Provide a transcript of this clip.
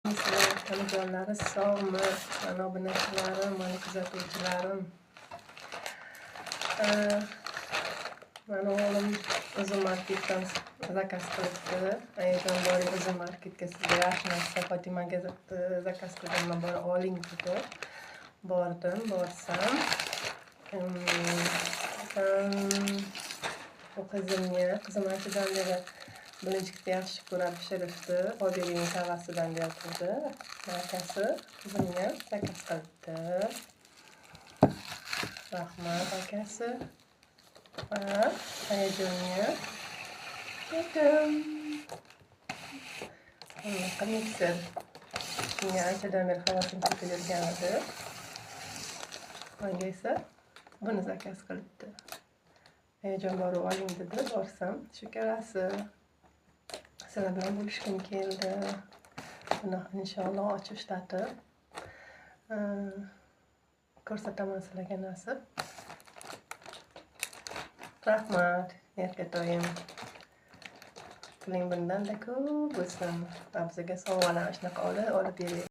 Sizlar tanijonlari sog'mi? Mana obunachalarim, mana kuzatuvchilarim. Mana o'g'lim o'zi marketdan zakaz qilibdi. Ayajon boring o'zi marketga, sizga yaxshi narsa Fotimaga zakaz qilganman, bora oling dedi. Bordim, borsam bu qizim aytidan beri bilinchlikni yaxshi ko'radi, pishirishni, Odilning savasidan deyapti. Akasi qizimga zakaz qilibdi. Rahmat akasi. Va ayajonga yedim. Bunaqa mikser. Menga anchadan beri havasim ketib yurgan edi. Menga esa buni zakaz qilibdi. Ayajon borib oling dedi, borsam shukrasi. Sizlar bilan bo'lishgim keldi. Buni inshaalloh ochish tatib ko'rsataman sizlarga nasib. Rahmat, erkatoyim. Puling bundan-da ko'p bo'lsin. Abziga sovg'alar shunaqa olib beraylik.